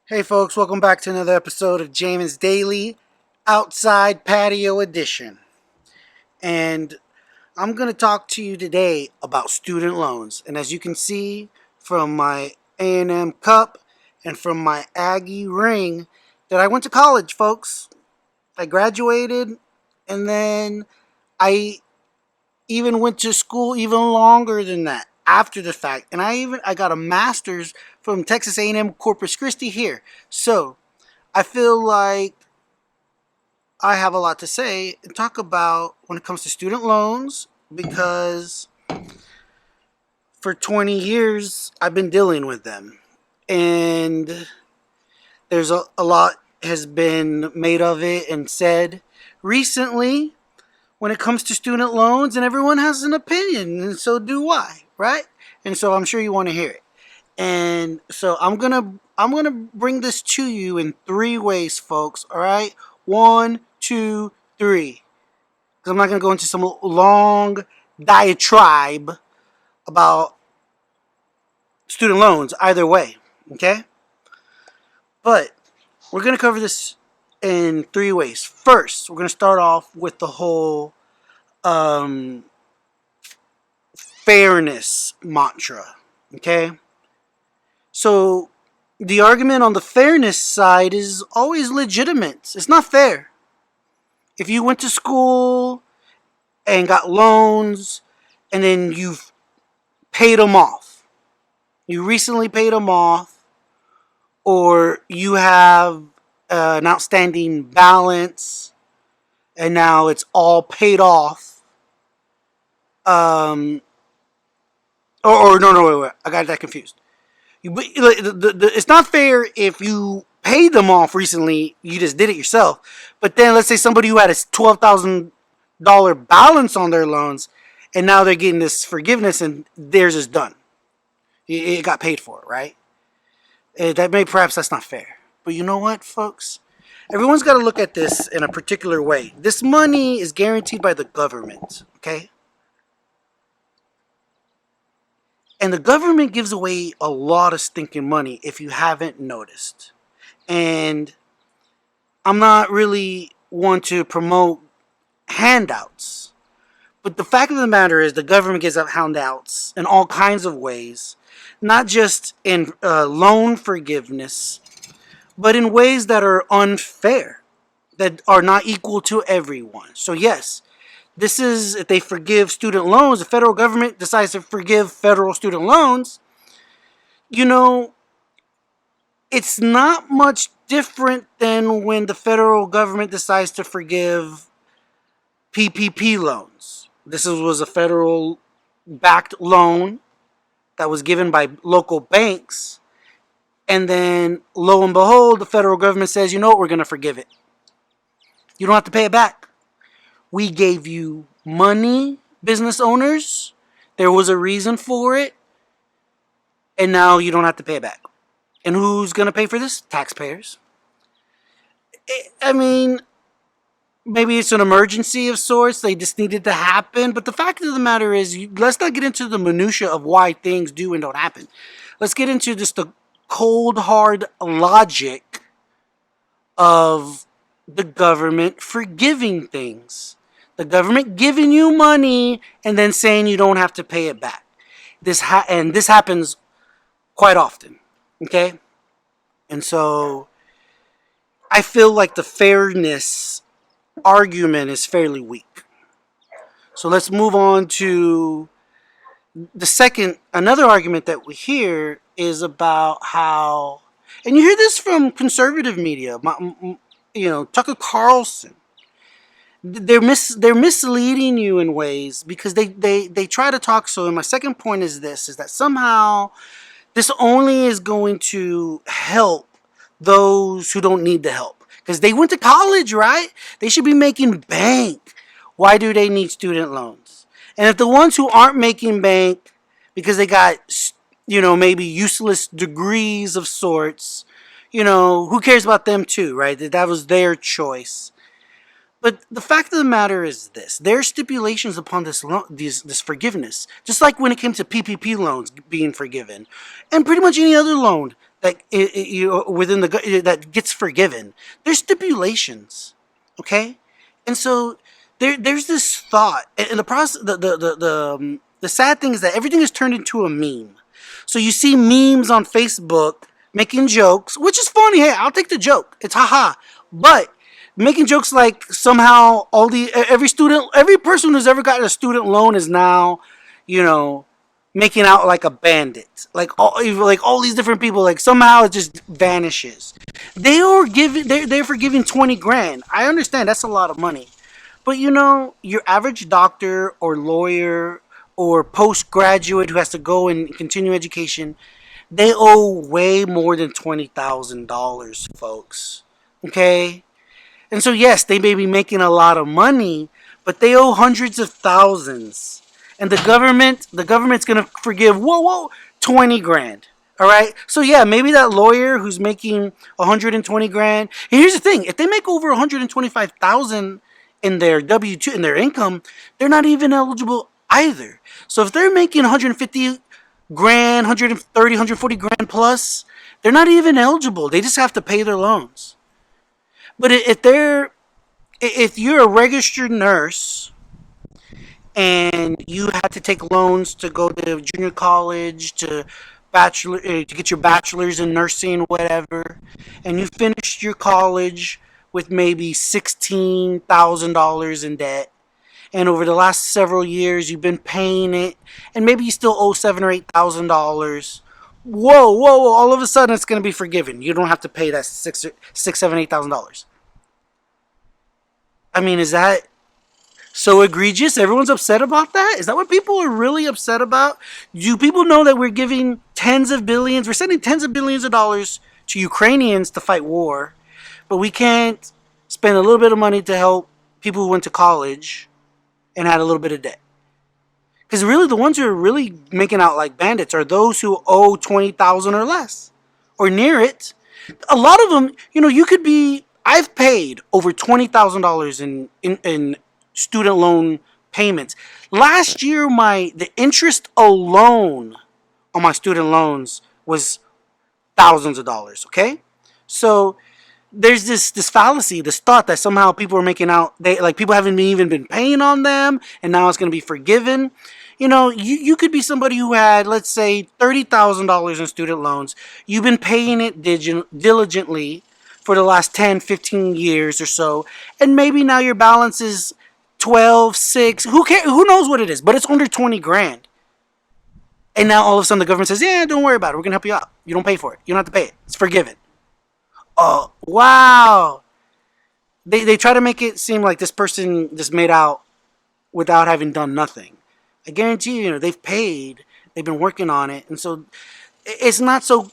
Hey folks, welcome back to another episode of Jamin's Daily Outside Patio Edition. And I'm going to talk to you today about student loans. And as you can see from my A&M cup and from my Aggie ring, that I went to college, folks. I graduated and then I even went to school even longer than that after the fact. And I got a master's from Texas A&M Corpus Christi here. So, I feel like I have a lot to say and talk about when it comes to student loans because for 20 years I've been dealing with them. And there's a lot has been made of it and said recently when it comes to student loans, and everyone has an opinion, and so do I, right? And so I'm sure you want to hear it. And so I'm gonna bring this to you in three ways, folks. All right, one, two, three. Because I'm not gonna go into some long diatribe about student loans either way. Okay, but we're gonna cover this in three ways. First, we're gonna start off with the whole um, fairness mantra. Okay, so the argument on the fairness side is always legitimate. It's not fair. If you went to school and got loans and then you've paid them off, you recently paid them off, or you have an outstanding balance and now it's all paid off. Um, or no, wait, I got that confused. It's not fair if you paid them off recently. You just did it yourself. But then let's say somebody who had a $12,000 balance on their loans, and now they're getting this forgiveness, and theirs is done. It got paid for, right? Perhaps that's not fair. But you know what, folks? Everyone's got to look at this in a particular way. This money is guaranteed by the government, okay? And the government gives away a lot of stinking money if you haven't noticed. And I'm not really one to promote handouts. But the fact of the matter is the government gives out handouts in all kinds of ways. Not just in loan forgiveness, but in ways that are unfair, that are not equal to everyone. So yes, this is, if they forgive student loans, the federal government decides to forgive federal student loans, you know, it's not much different than when the federal government decides to forgive PPP loans. This was a federal backed loan that was given by local banks. And then, lo and behold, the federal government says, you know what, we're going to forgive it. You don't have to pay it back. We gave you money, business owners. There was a reason for it. And now you don't have to pay it back. And who's going to pay for this? Taxpayers. I mean, maybe it's an emergency of sorts. They just needed to happen. But the fact of the matter is, let's not get into the minutia of why things do and don't happen. Let's get into just the cold, hard logic of the government forgiving things. The government giving you money and then saying you don't have to pay it back. This happens quite often. Okay? And so I feel like the fairness argument is fairly weak. So let's move on to another argument that we hear is about how, and you hear this from conservative media, Tucker Carlson. They're misleading you in ways because they try to talk. So, and my second point is this: is that somehow this only is going to help those who don't need the help because they went to college, right? They should be making bank. Why do they need student loans? And if the ones who aren't making bank because they got, maybe useless degrees of sorts, who cares about them too, right? That was their choice. But the fact of the matter is this: there are stipulations upon this forgiveness, just like when it came to PPP loans being forgiven, and pretty much any other loan that within that gets forgiven. There's stipulations, okay, and so there's this thought, and the process. The sad thing is that everything is turned into a meme. So you see memes on Facebook making jokes, which is funny. Hey, I'll take the joke. It's haha. But making jokes like somehow every person who's ever gotten a student loan is now, you know, making out like a bandit. Like all these different people, like somehow it just vanishes. They're forgiving 20 grand. I understand that's a lot of money. But your average doctor or lawyer or postgraduate who has to go and continue education, they owe way more than $20,000, folks. Okay? And so, yes, they may be making a lot of money, but they owe hundreds of thousands. And the government's going to forgive, whoa, 20 grand. All right? So, yeah, maybe that lawyer who's making 120 grand. And here's the thing, if they make over 125,000 in their W2, in their income, they're not even eligible either. So if they're making 150 grand, 130, 140 grand plus, they're not even eligible. They just have to pay their loans. But if you're a registered nurse and you had to take loans to go to junior college, to get your bachelor's in nursing, whatever, and you finished your college with maybe $16,000 in debt, and over the last several years you've been paying it, and maybe you still owe $7,000 or $8,000. Whoa! All of a sudden it's going to be forgiven. You don't have to pay that $6, $7, $8,000. I mean, is that so egregious? Everyone's upset about that? Is that what people are really upset about? Do people know that we're giving tens of billions, we're sending tens of billions of dollars to Ukrainians to fight war, but we can't spend a little bit of money to help people who went to college and had a little bit of debt? Because really, the ones who are really making out like bandits are those who owe 20,000 or less, or near it. A lot of them, you could be. I've paid over $20,000 in student loan payments. Last year, the interest alone on my student loans was thousands of dollars. Okay, so there's this fallacy, this thought that somehow people are making out, people haven't even been paying on them, and now it's going to be forgiven. You could be somebody who had, let's say, $30,000 in student loans. You've been paying it diligently for the last 10, 15 years or so, and maybe now your balance is 12, 6. Who knows what it is? But it's under 20 grand. And now all of a sudden the government says, yeah, don't worry about it. We're going to help you out. You don't pay for it. You don't have to pay it. It's forgiven. Oh, wow. They try to make it seem like this person just made out without having done nothing. I guarantee they've paid. They've been working on it. And so it's not so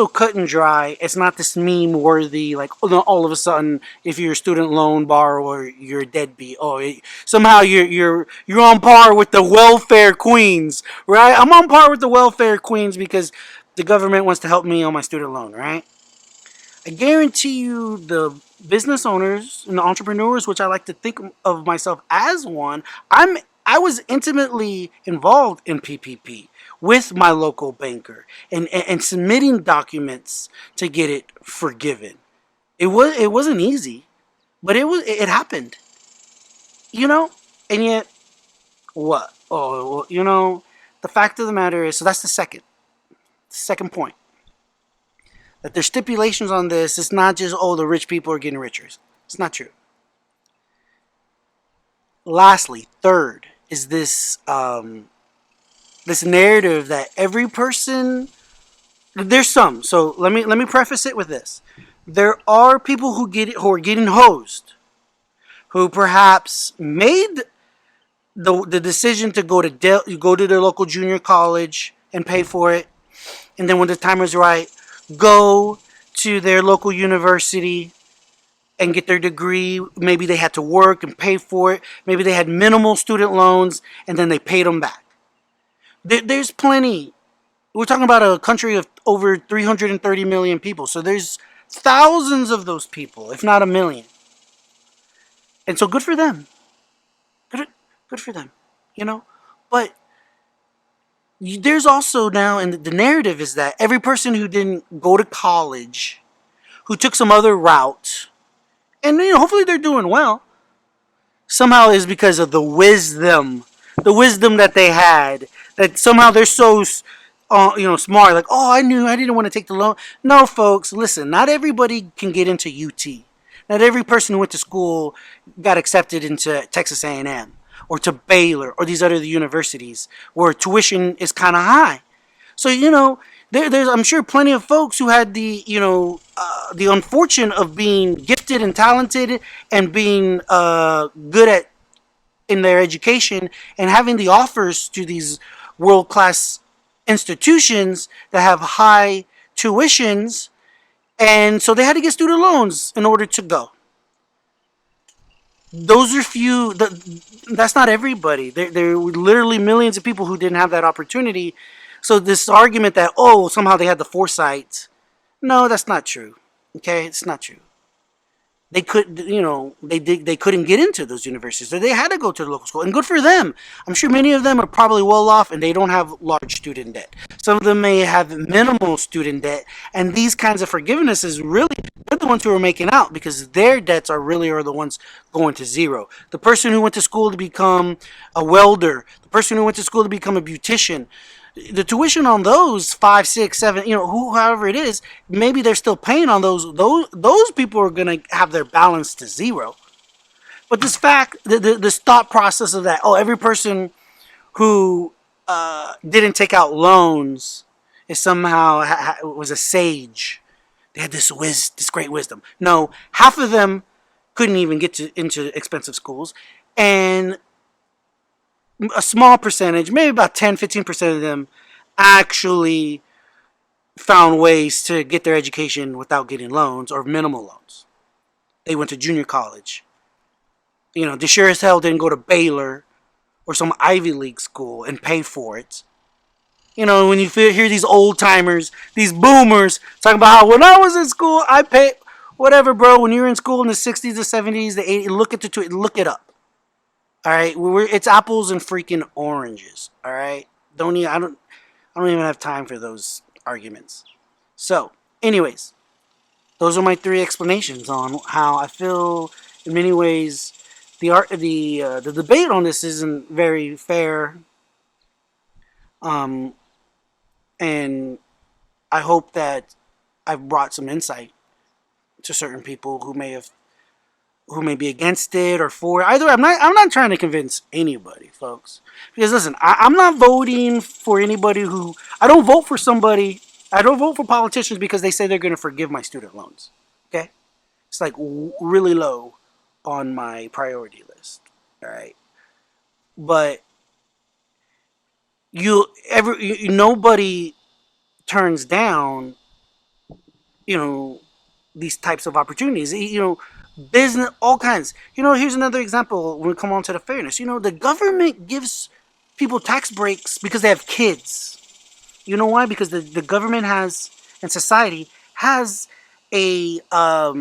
cut and dry. It's not this meme worthy, like all of a sudden, if you're a student loan borrower, you're a deadbeat. Somehow you're on par with the welfare queens, right? I'm on par with the welfare queens because the government wants to help me on my student loan, right? I guarantee you the business owners and the entrepreneurs, which I like to think of myself as one, I was intimately involved in PPP with my local banker and submitting documents to get it forgiven. It wasn't easy, but it happened. And yet what? The fact of the matter is, so that's the second point. That there's stipulations on this. It's not just, the rich people are getting richer. It's not true. Lastly, third, is this this narrative that every person, there's some. So let me preface it with this. There are people who are getting hosed, who perhaps made the decision to go to their local junior college and pay for it, and then when the time is right, go to their local university and get their degree. Maybe they had to work and pay for it. Maybe they had minimal student loans and then they paid them back. There's plenty. We're talking about a country of over 330 million people. So there's thousands of those people, if not a million. And so good for them. Good, good for them. You know, but there's also now, and the narrative is that every person who didn't go to college, who took some other route, and hopefully they're doing well, somehow is because of the wisdom that they had. That somehow they're so, smart. Like, oh, I didn't want to take the loan. No, folks, listen. Not everybody can get into UT. Not every person who went to school got accepted into Texas A&M or to Baylor or these other universities where tuition is kind of high. So there's I'm sure plenty of folks who had the unfortune of being gifted and talented and being good at in their education and having the offers to these world class institutions that have high tuitions, and so they had to get student loans in order to go. Those are few. That's not everybody. There were literally millions of people who didn't have that opportunity. So this argument that somehow they had the foresight, no, that's not true. Okay, it's not true. They could, they couldn't get into those universities, so they had to go to the local school, and good for them. I'm sure many of them are probably well off, and they don't have large student debt. Some of them may have minimal student debt, and these kinds of forgiveness is really they're the ones who are making out because their debts are the ones going to zero. The person who went to school to become a welder, the person who went to school to become a beautician, the tuition on those 5, 6, 7, however it is, maybe they're still paying on those. Those people are gonna have their balance to zero. But this thought process of that, every person who didn't take out loans is somehow was a sage. They had this great wisdom. No, half of them couldn't even get into expensive schools, and a small percentage, maybe about 10-15% of them, actually found ways to get their education without getting loans or minimal loans. They went to junior college. They sure as hell didn't go to Baylor or some Ivy League school and pay for it. When you hear these old timers, these boomers, talking about how when I was in school, I paid whatever, bro. When you were in school in the 60s, the 70s, the 80s, look it up. All right, it's apples and freaking oranges. All right, I don't even have time for those arguments. So, anyways, those are my 3 explanations on how I feel. In many ways, the debate on this isn't very fair. And I hope that I've brought some insight to certain people who may be against it or for it. Either I'm not trying to convince anybody, folks. Because listen, I'm not voting for anybody who I don't vote for somebody. I don't vote for politicians because they say they're going to forgive my student loans. Okay, it's like really low on my priority list. All right, but nobody turns down these types of opportunities. Business, all kinds. Here's another example when we come on to the fairness. The government gives people tax breaks because they have kids. You know why? Because the government has, and society has a, a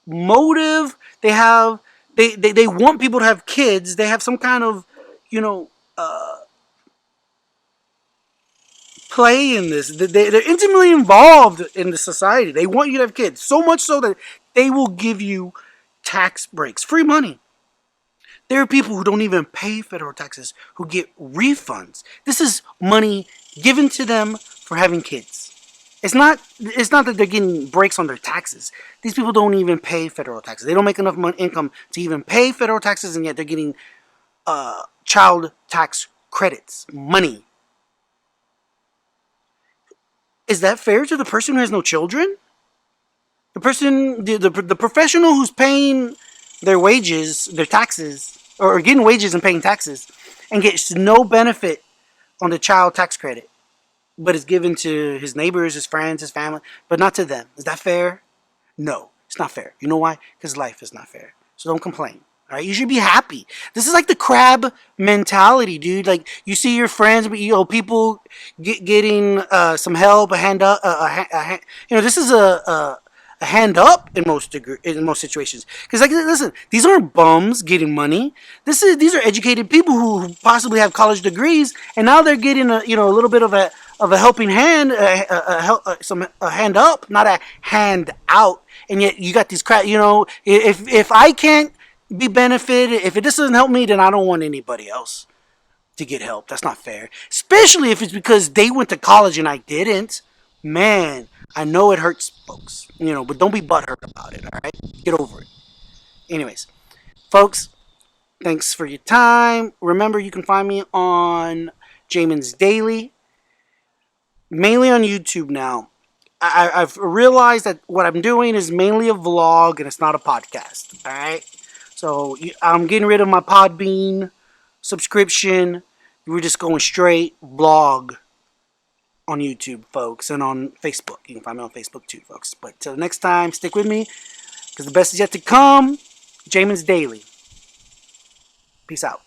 motive. They want people to have kids. They have some kind of, play in this. They're intimately involved in the society. They want you to have kids. So much so that they will give you tax breaks. Free money. There are people who don't even pay federal taxes who get refunds. This is money given to them for having kids. It's not that they're getting breaks on their taxes. These people don't even pay federal taxes. They don't make enough income to even pay federal taxes, and yet they're getting child tax credits, money. Is that fair to the person who has no children? The person, the professional who's paying their wages, their taxes, or getting wages and paying taxes, and gets no benefit on the child tax credit, but is given to his neighbors, his friends, his family, but not to them. Is that fair? No, it's not fair. You know why? Because life is not fair. So don't complain. All right, you should be happy. This is like the crab mentality, dude. Like you see your friends, getting some help, a hand up, this is a a hand up in most situations. Because like, listen, these aren't bums getting money. These are educated people who possibly have college degrees, and now they're getting a little bit of a helping hand, a hand up, not a hand out. And yet you got these crap. If I can't be benefited, if it just doesn't help me, then I don't want anybody else to get help. That's not fair. Especially if it's because they went to college and I didn't. Man, I know it hurts, folks. But don't be butthurt about it, alright? Get over it. Anyways, folks, thanks for your time. Remember, you can find me on Jamin's Daily, mainly on YouTube now. I've realized that what I'm doing is mainly a vlog and it's not a podcast, alright? So I'm getting rid of my Podbean subscription. We're just going straight vlog on YouTube, folks, and on Facebook. You can find me on Facebook too, folks. But till next time, stick with me, because the best is yet to come. Jamin's Daily. Peace out.